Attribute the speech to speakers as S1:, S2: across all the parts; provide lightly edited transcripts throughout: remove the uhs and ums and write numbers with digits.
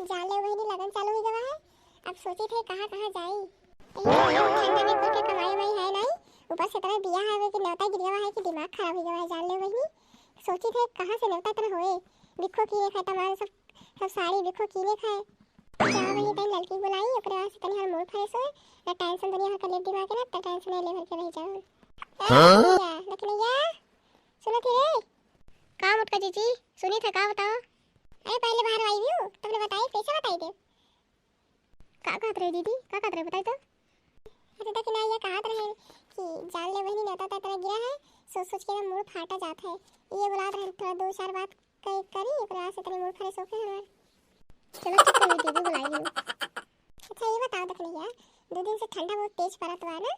S1: जान ले वही लगन चालू हो गवा है। अब सोची थे कहां कहां जाई। ठंडा में कोई के कमाई वही है नहीं, ऊपर से तरह बिया है कि न्योता गिर गवा है कि दिमाग खराब हो गवा है। जान ले वही सोची थे कहां से न्योता तरह होए। बिखो की रेखा तमाम सब साड़ी बिखो की रेखा है। जा वही तई लड़की बुलाई ओकरे वास्ते तनी हर मूड फ्रेश होए ना टेंशन दुनिया हर कलेब दिमाग के ना टेंशन ले भर के रह जाओ। लखनैया सुनो थी रे का मुटका जीजी सुनी था का बताओ। अरे पहले बाहर आई भी हूँ तुमने बताई कैसे बताई थे का कहत रहे दीदी का कहत रहे बताई तो। अरे तक ना ये कहत रहे कि जान ले वही नेता तरह गिरा है। सोच सोच के मूड फाटा जाता है। ये बुला रहे थोड़ा दो चार बात करी ओकरा से तनी मूड फ्रेश होके हमार। चलो ठीक है दीदी बुलाई ली। अच्छा ये बताओ तक नहीं यार 2 दिन से ठंडा बहुत तेज पड़त हुआ ना।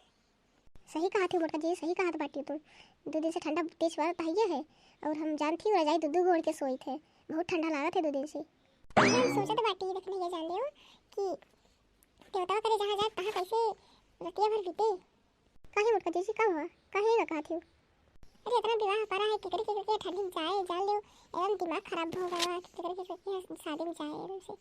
S1: सही कहा थी मोटका जी सही कहा था बाटी तुम। 2 दिन से ठंडा तेज पड़त है और हम जानती हूँ रजाई दूध ओढ़ के सोई थे। बहुत ठंडा लगा था 2 दिन से। हम सोचा तो बाटी रखने ये जान लियो कि देवता करे जहाँ जाए कहाँ कैसे रतिया भर बीते। काहे मुटका जी कब हुआ काहे ना कहा थी। अरे इतना विवाह पड़ा है किकरी के ठंडी जाए जान लियो एकदम दिमाग खराब हो गया है किकरी के शादी में जाए एकदम से।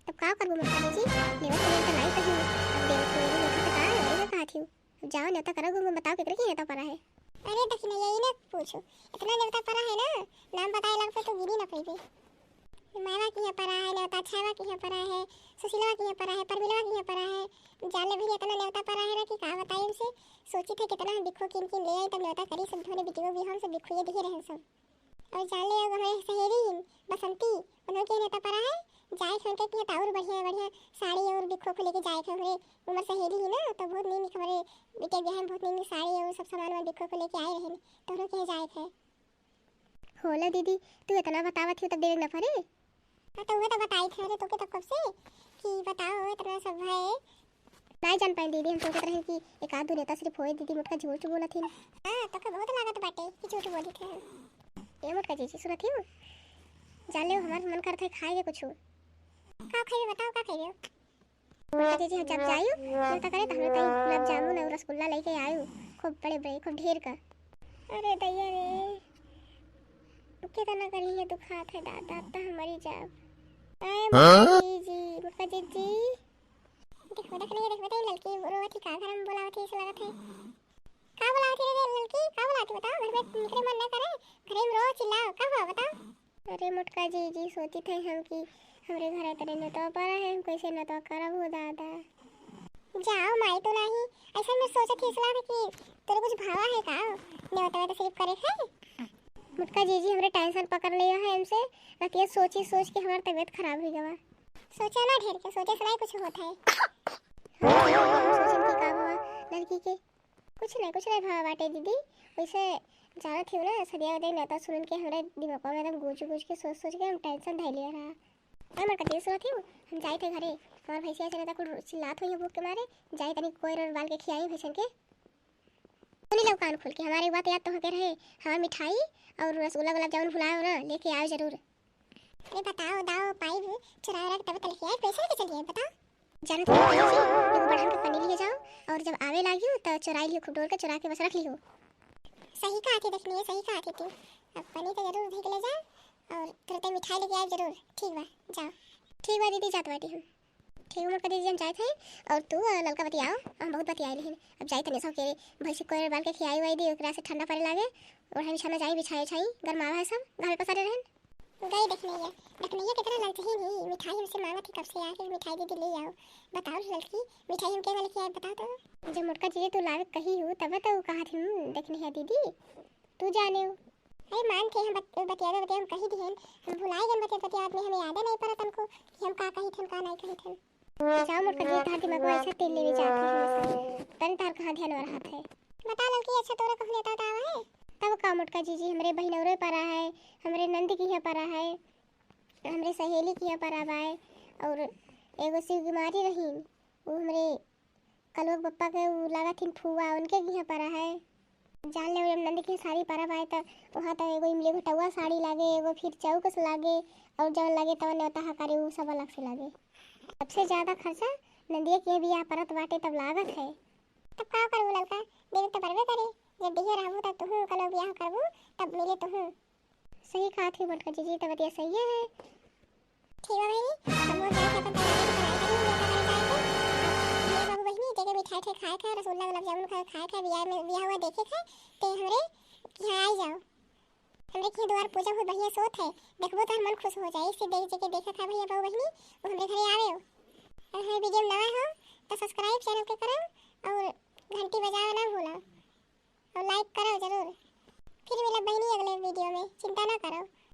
S1: तब का करबो मुटका जी लेवा तो नहीं कहीं अब देव को नहीं पता है ये कहा थी। जाओ नेता करो घूम बताओ किकरी के नेता पड़ा है। अरे दक्षिणा यही ना पूछो इतना देवता पड़ा है ना नाम बताए लग पे तो गिरी ना पड़ी। मावा की यहाँ पड़ा है नेवता छावा की यहाँ पड़ा है सुशीला की यहाँ पड़ा है परमिला की यहाँ पड़ा है। जाले भी इतना नेवता पड़ा है ना कि कहा बताए उनसे सोची थे कितना हम बिखो किन ले आई तब नेवता करी सब धोने बिटियो भी हम सब बिखो ये दिखे रहे सब। और जाले हमारे सहेली बसंती उन्होंने के नेता पड़ा है जाए थे उनके किया और बढ़िया बढ़िया साड़ी और बिखो को लेके जाए थे हमारे उम्र सहेली ही ना तो बहुत नींद हमारे बेटे बहन बहुत नींद साड़ी और सब सामान में बिखो को लेके आए रहे तो उन्होंने के जाए थे। होला दीदी तू इतना बतावत थी तब देख न पड़े। तो वो तो बताई थे अरे तो के तब कब से कि बताओ इतना सब है नहीं जान पाए दीदी हम सोचते रहे कि एक आध दो नेता सिर्फ होए दीदी मुटका झूठ बोला थी। हां तो के बहुत लागत बाटे कि झूठ बोली थे। ये मुटका जी सुनत थी जान ले हमार मन करता है खाए कुछ का खाइए बताओ का खाइए। मुटका जी जब जाइयो तो करे तो हम तई गुलाब जामुन और रसगुल्ला लेके आयो खूब बड़े बड़े खूब ढेर का। अरे दैया रे कितना करिए दुखात है दादा ता हमारी जाब। जी मुटका जी देखो देख नहीं देखो लड़की रोती का घर में बोलावती ऐसा लगा था का बोलावती रे लड़की का बोलाती बताओ घर में निकले मन ना करे घर में रो चिल्लाओ का हुआ बताओ। अरे मुटका जी सोची थे हम कि हमरे घर तेरे ने तो पर है हम कैसे न तो करब हो दादा। जाओ माई तो नहीं ऐसा मैं सोचा थी इसला कि तेरे कुछ भावा है का नहीं तो सिर्फ करे है। मुटका जी हमरे टेंशन पकड़ लिया है हमसे रतिया सोच के हमारी तबीयत खराब हो गया। सोचा ना ढेर के सोचे से नहीं कुछ होता है। सोचन की का हुआ लड़की के कुछ नहीं भावा बाटे दीदी वैसे जाना थी ना सदिया दे नेता सुन के हमारे दिमाग में एकदम गूंज के सोच के हम टेंशन धै लिया रहा। मैं मरका जी सुना थी हम जाए थे घरे हमार भैंसिया से नेता को चिल्लात हुई भूख के मारे जाए तनी कोई और बाल के खियाई भैंसन के सुनी लो कान खोल के हमारी बात याद तो होके रहे हमारी मिठाई और रसगुल्ला गुलाब जामुन भुलाओ ना लेके आओ जरूर। अरे बताओ दाओ पाई चुरा रहा तब तक लेके आए पैसे लेके चलिए बताओ जाने तो एगो बढ़न के पन्नी लिए जाओ और जब आवे लागी तो चुराई लियो खूब डोर के चुरा के बस रख लियो। सही कहा थी देखनी है सही कहा थी तू अब पन्नी तो जरूर भेज ले जा और तुरंत मिठाई लेके आए जरूर ठीक बा जाओ। ठीक बा दीदी जात बाटी हम ठीक उम्र का दीदी हम जाए थे और तू ललका बतियाओ हम बहुत बतियाए लेकिन अब जाए तने सो के भैंसी कोई बाल के खियाई वाई दी ओकरा से ठंडा पड़े लागे और हम बिछाना जाई बिछाए छाई गरमावा है सब घर पे सारे रहन गई देखने कितना ललची ही नहीं मिठाई हमसे मांगा थी कब से आके मिठाई दीदी ले आओ बताओ ललकी मिठाई हम क्या वाले खियाए बताओ तो जब मुटका जी तू लावे कही हो तब तो कहा थी देखनी है दीदी तू जाने हो। अरे मान थे हम बतिया हम कही दिहन हम भुलाए गए बतिया में हमें याद नहीं पड़ा तुमको कि हम का कही थे का नहीं कही थे। जाओ मुटका जी तार दिमाग में ऐसा तेल ले जाते हैं तन तार कहां ध्यान रहा है बता ललकी अच्छा तोरा कह लेता था है तब का मुटका जी हमरे बहिनौरे परा है हमरे नंद की है परा है हमरे सहेली की है परा है और एगो शिव कुमारी रही वो हमरे कलवक पप्पा के लगा थी फुआ उनके की है परा है जान ले नंद की साड़ी परा है तो वहाँ तो एगो इमली घटवा साड़ी लागे एगो फिर चौकस लागे और जौन लागे तब न्योता हकारी वो सब अलग से लागे सबसे ज़्यादा खर्चा नंदिया के भी यहाँ परत बाटे तब लागत है। तब का करूँ लड़का देवे तो परवे करे जब दिखे रहबो तब तुहू कलो ब्याह करबो तब मिले तुहू। सही कहा थी मुटका जी तब ये सही है ठीक है बहनी, हम वो जाके अपन तैयारी कराई करेंगे नेता करे जाए के। ये बाबू बहनी जगह मिठाई ठे खाए खाए, रसगुल्ला गुलाब जामुन खाए खाए, बियाह हुआ देखे खाए ते हमरे यहाँ आई जाओ। हमरे के द्वार पूजा बहुत बढ़िया सोत है, देखबो तो मन खुश हो जाए। इससे देख जके देखा था भैया बाबू बहनी वो हमरे घरे आवे हो। अगर हमारे वीडियो में नया हो तो सब्सक्राइब चैनल के करो और घंटी बजाओ ना भूलो और लाइक करो जरूर। फिर मिलब बहनी अगले वीडियो में, चिंता ना करो।